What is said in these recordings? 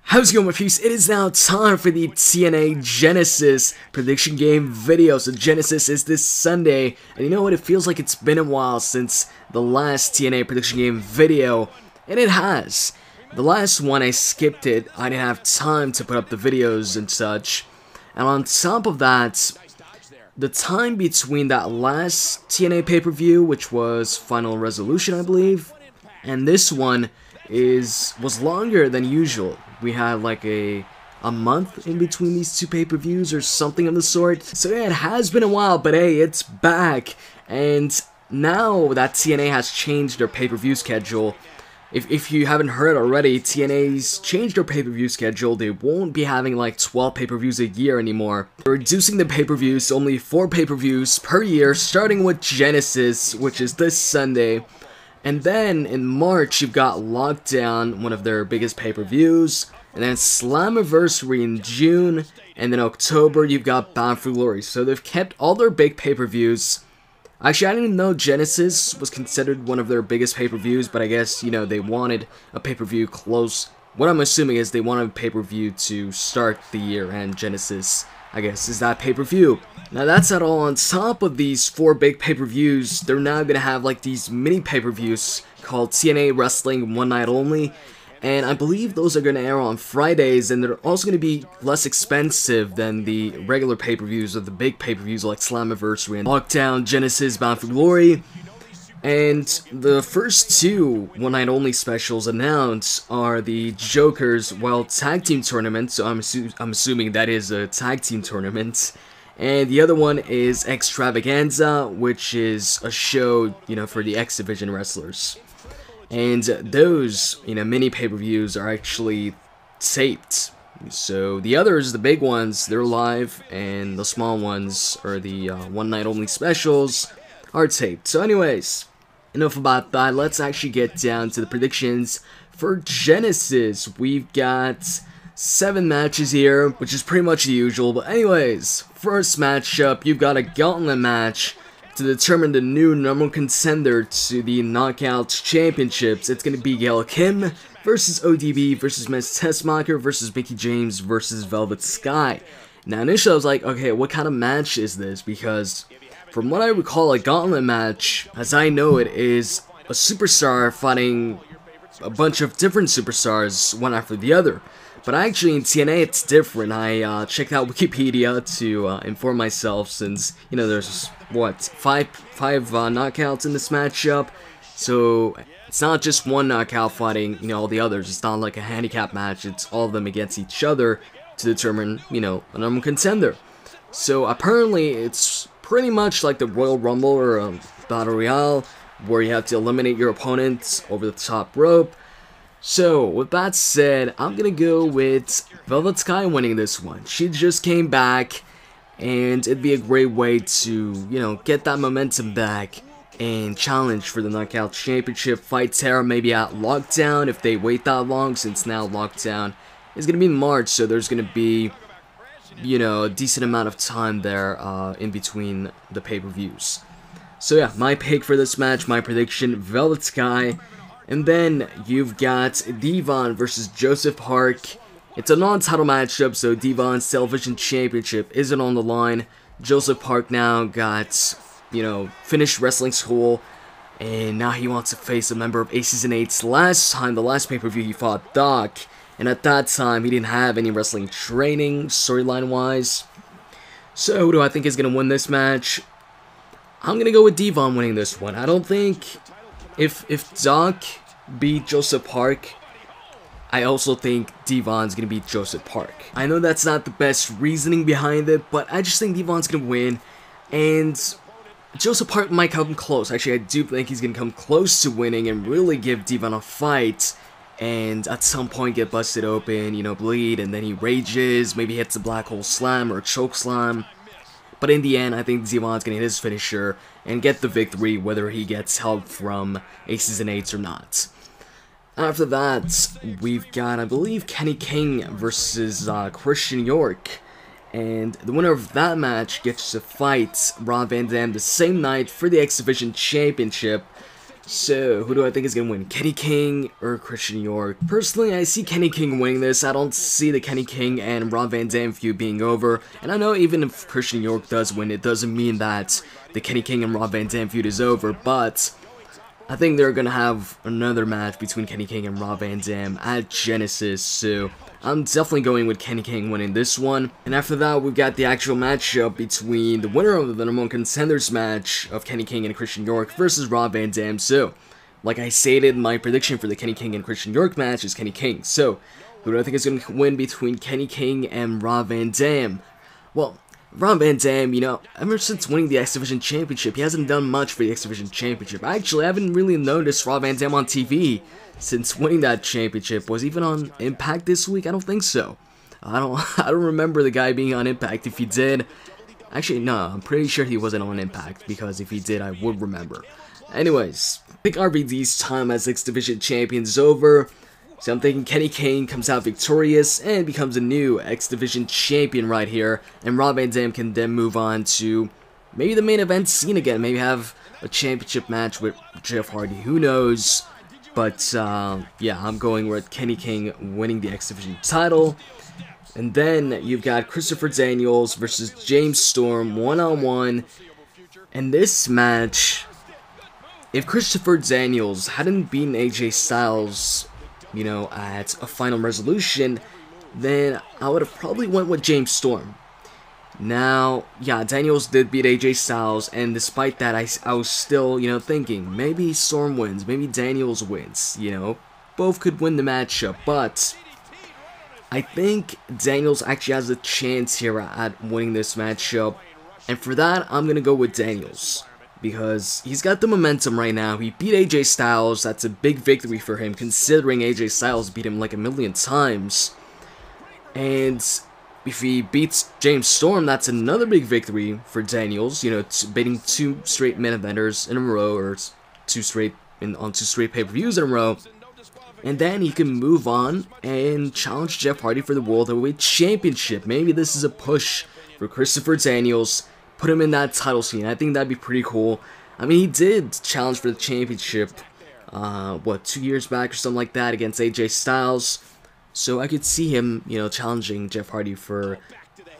How's it going, my peeps? It is now time for the TNA Genesis prediction game video. So Genesis is this Sunday, and you know what? It feels like it's been a while since the last TNA prediction game video, and it has. The last one, I skipped it. I didn't have time to put up the videos and such. And on top of that, the time between that last TNA pay-per-view, which was Final Resolution, I believe, and this one was longer than usual. We had like a month in between these two pay-per-views or something of the sort. So yeah, it has been a while, but hey, it's back. And now that TNA has changed their pay-per-view schedule, if you haven't heard already, TNA's changed their pay-per-view schedule. They won't be having like 12 pay-per-views a year anymore. They're reducing the pay-per-views to only 4 pay-per-views per year, starting with Genesis, which is this Sunday. And then in March, you've got Lockdown, one of their biggest pay-per-views. And then Slammiversary in June. And then October, you've got Bound for Glory. So they've kept all their big pay-per-views. Actually, I didn't even know Genesis was considered one of their biggest pay-per-views. But I guess, you know, they wanted a pay-per-view close. What I'm assuming is they wanted a pay-per-view to start the year. And Genesis, I guess, is that pay-per-view. Now that's not all. On top of these 4 big pay-per-views, they're now gonna have like these mini pay-per-views called TNA Wrestling One Night Only, and I believe those are gonna air on Fridays, and they're also gonna be less expensive than the regular pay-per-views or the big pay-per-views like Slammiversary and Lockdown, Genesis, Bound for Glory. And the first 2 One Night Only specials announced are the Joker's Wild Tag Team Tournament, so I'm assuming that is a tag team tournament. And the other one is Extravaganza, which is a show, you know, for the X Division wrestlers. And those, you know, mini pay-per-views are actually taped. So the others, the big ones, they're live, and the small ones, or the one night only specials, are taped. So anyways, enough about that. Let's actually get down to the predictions for Genesis. We've got 7 matches here, which is pretty much the usual. But anyways, first matchup, you've got a gauntlet match to determine the new number 1 contender to the Knockouts Championships. It's going to be Gail Kim versus ODB versus Miz Tessmacher versus Mickie James versus Velvet Sky. Now initially I was like, okay, what kind of match is this? Because from what I recall, a gauntlet match, as I know it, is a superstar fighting a bunch of different superstars, one after the other. But actually in TNA it's different. I checked out Wikipedia to inform myself, since, you know, there's, what, five knockouts in this matchup. So it's not just one knockout fighting, you know, all the others. It's not like a handicap match. It's all of them against each other to determine, you know, a number 1 contender. So apparently it's pretty much like the Royal Rumble or a Battle Royale, where you have to eliminate your opponents over the top rope. So, with that said, I'm gonna go with Velvet Sky winning this one. She just came back, and it'd be a great way to, you know, get that momentum back and challenge for the Knockout Championship. Fight Tara maybe at Lockdown if they wait that long, since now Lockdown is gonna be in March, so there's gonna be, you know, a decent amount of time there in between the pay-per-views. So yeah, my pick for this match, my prediction, Velvet Sky. And then you've got Devon versus Joseph Park. It's a non-title matchup, so Devon's Television Championship isn't on the line. Joseph Park now got, you know, finished wrestling school, and now he wants to face a member of Aces and Eights. Last time, the last pay-per-view, he fought Doc, and at that time, he didn't have any wrestling training, storyline-wise. So who do I think is going to win this match? I'm going to go with Devon winning this one. I don't think... If Doc beat Joseph Park, I also think Devon's gonna beat Joseph Park. I know that's not the best reasoning behind it, but I just think Devon's gonna win, and Joseph Park might come close. Actually, I do think he's gonna come close to winning and really give Devon a fight, and at some point get busted open, you know, bleed, and then he rages, maybe hits a black hole slam or a choke slam. But in the end, I think Devon's gonna hit his finisher and get the victory, whether he gets help from Aces and Eights or not. After that, we've got, I believe, Kenny King versus Christian York. And the winner of that match gets to fight Rob Van Dam the same night for the X Division Championship. So, who do I think is going to win? Kenny King or Christian York? Personally, I see Kenny King winning this. I don't see the Kenny King and Rob Van Dam feud being over. And I know even if Christian York does win, it doesn't mean that the Kenny King and Rob Van Dam feud is over. But I think they're going to have another match between Kenny King and Rob Van Dam at Genesis. So, I'm definitely going with Kenny King winning this one. And after that, we've got the actual matchup between the winner of the number one contenders match of Kenny King and Christian York versus Rob Van Dam. So, like I stated, my prediction for the Kenny King and Christian York match is Kenny King. So, who do I think is going to win between Kenny King and Rob Van Dam? Well, Rob Van Dam, you know, ever since winning the X Division Championship, he hasn't done much for the X Division Championship. Actually, I haven't really noticed Rob Van Dam on TV since winning that championship. Was he even on Impact this week? I don't think so. I don't remember the guy being on Impact. If he did, actually no, I'm pretty sure he wasn't on Impact, because if he did, I would remember. Anyways, I think RVD's time as X Division Champion is over. So I'm thinking Kenny King comes out victorious and becomes a new X Division Champion right here, and Rob Van Dam can then move on to maybe the main event scene again, maybe have a championship match with Jeff Hardy, who knows. But yeah, I'm going with Kenny King winning the X Division title. And then you've got Christopher Daniels versus James Storm one-on-one. And this match, if Christopher Daniels hadn't beaten AJ Styles, you know, at a final resolution, then I would have probably went with James Storm. Now, yeah, Daniels did beat AJ Styles, and despite that, I was still, you know, thinking, maybe Storm wins, maybe Daniels wins, you know, both could win the matchup, but I think Daniels actually has a chance here at winning this matchup, and for that, I'm gonna go with Daniels, because he's got the momentum right now. He beat AJ Styles. That's a big victory for him, considering AJ Styles beat him like a million times, and if he beats James Storm, that's another big victory for Daniels, you know, beating two straight main eventers in a row, or on two straight pay-per-views in a row. And then he can move on and challenge Jeff Hardy for the World Heavyweight Championship. Maybe this is a push for Christopher Daniels, put him in that title scene. I think that'd be pretty cool. I mean, he did challenge for the championship, what, 2 years back or something like that against AJ Styles. So I could see him, you know, challenging Jeff Hardy for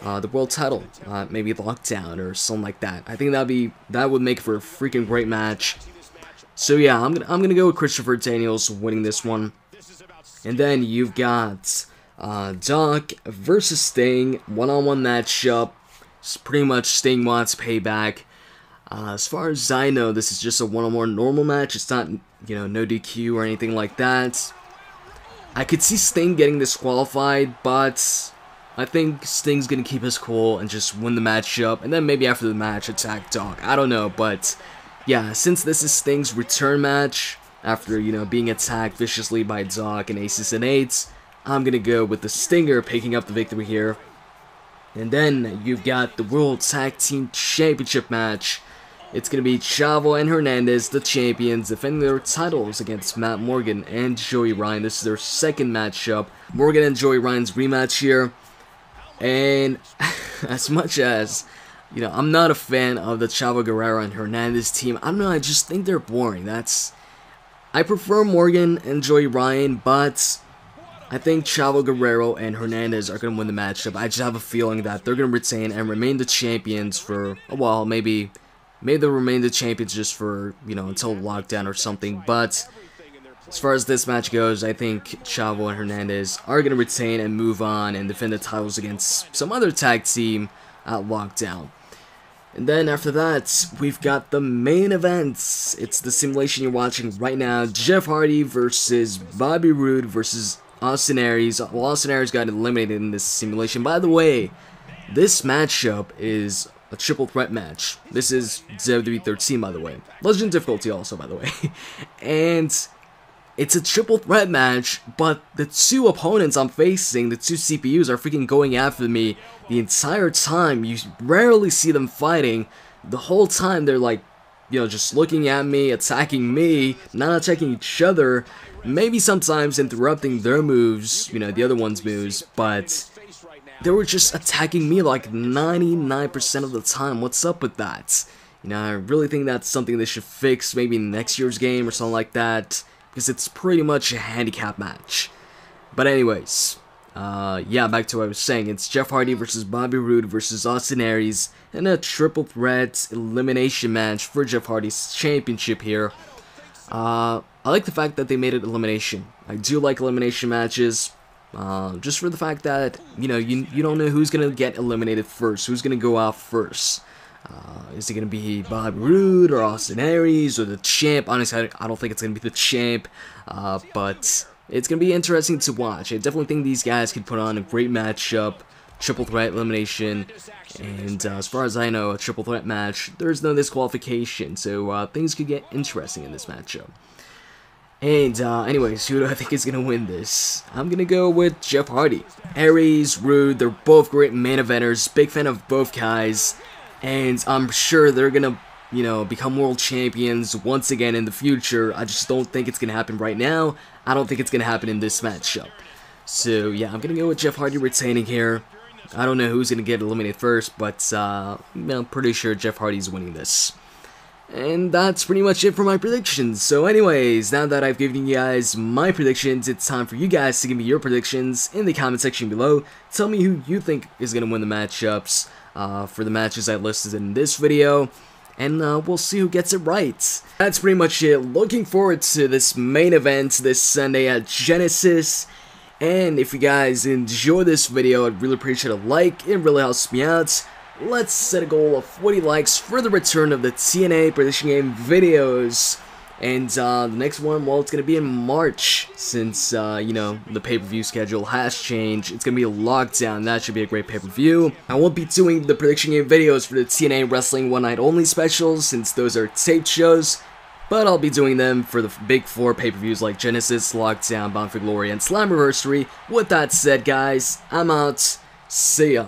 the world title, maybe Lockdown or something like that. I think that would make for a freaking great match. So yeah, I'm gonna go with Christopher Daniels winning this one. And then you've got Doc versus Sting, one-on-one matchup. It's pretty much Sting wants payback. As far as I know, this is just a one-on-one normal match. It's not, you know, no DQ or anything like that. I could see Sting getting disqualified, but I think Sting's gonna keep his cool and just win the matchup, and then maybe after the match attack Doc. I don't know, but yeah, since this is Sting's return match after, you know, being attacked viciously by Doc and Aces and Eights, I'm gonna go with the Stinger picking up the victory here. And then you've got the World Tag Team Championship match. It's going to be Chavo and Hernandez, the champions, defending their titles against Matt Morgan and Joey Ryan. This is their second matchup. Morgan and Joey Ryan's rematch here. And as much as, you know, I'm not a fan of the Chavo Guerrero and Hernandez team, I don't know, I just think they're boring. I prefer Morgan and Joey Ryan, but I think Chavo Guerrero and Hernandez are going to win the matchup. I just have a feeling that they're going to retain and remain the champions for a while, maybe they'll remain the champions just for, you know, until Lockdown or something. But as far as this match goes, I think Chavo and Hernandez are going to retain and move on and defend the titles against some other tag team at Lockdown. And then after that, we've got the main events. It's the simulation you're watching right now. Jeff Hardy versus Bobby Roode versus Austin Aries. Well, Austin Aries got eliminated in this simulation. By the way, this matchup is a triple threat match. This is WWE 13, by the way. Legend difficulty also, by the way. And it's a triple threat match, but the two opponents I'm facing, the two CPUs, are freaking going after me the entire time. You rarely see them fighting. The whole time they're like, you know, just looking at me, attacking me, not attacking each other. Maybe sometimes interrupting their moves, you know, the other one's moves, but they were just attacking me like 99% of the time. What's up with that? You know, I really think that's something they should fix maybe in next year's game or something like that, because it's pretty much a handicap match. But anyways, yeah, back to what I was saying. It's Jeff Hardy versus Bobby Roode versus Austin Aries in a Triple Threat Elimination match for Jeff Hardy's championship here. I like the fact that they made it elimination. I do like elimination matches, just for the fact that, you know, you don't know who's going to get eliminated first, who's going to go out first. Is it going to be Bobby Roode or Austin Aries or the champ? Honestly, I don't think it's going to be the champ, but it's going to be interesting to watch. I definitely think these guys could put on a great matchup, Triple Threat Elimination, and as far as I know, a Triple Threat match, there's no disqualification, so things could get interesting in this matchup. And anyways, who do I think is going to win this? I'm going to go with Jeff Hardy. Aries, Roode, they're both great main eventers, big fan of both guys, and I'm sure they're going to, you know, become world champions once again in the future. I just don't think it's going to happen right now. I don't think it's going to happen in this matchup. So yeah, I'm going to go with Jeff Hardy retaining here. I don't know who's going to get eliminated first, but I'm pretty sure Jeff Hardy's winning this. And that's pretty much it for my predictions. So anyways, now that I've given you guys my predictions, it's time for you guys to give me your predictions in the comment section below. Tell me who you think is going to win the matchups for the matches I listed in this video. And we'll see who gets it right. That's pretty much it. Looking forward to this main event this Sunday at Genesis. And if you guys enjoy this video, I'd really appreciate a like. It really helps me out. Let's set a goal of 40 likes for the return of the TNA prediction game videos. And the next one, well, it's going to be in March, since, you know, the pay-per-view schedule has changed. It's going to be a lockdown. That should be a great pay-per-view. I won't be doing the prediction game videos for the TNA Wrestling One Night Only specials, since those are taped shows, but I'll be doing them for the big 4 pay-per-views like Genesis, Lockdown, Bound for Glory, and Slammiversary. With that said, guys, I'm out. See ya.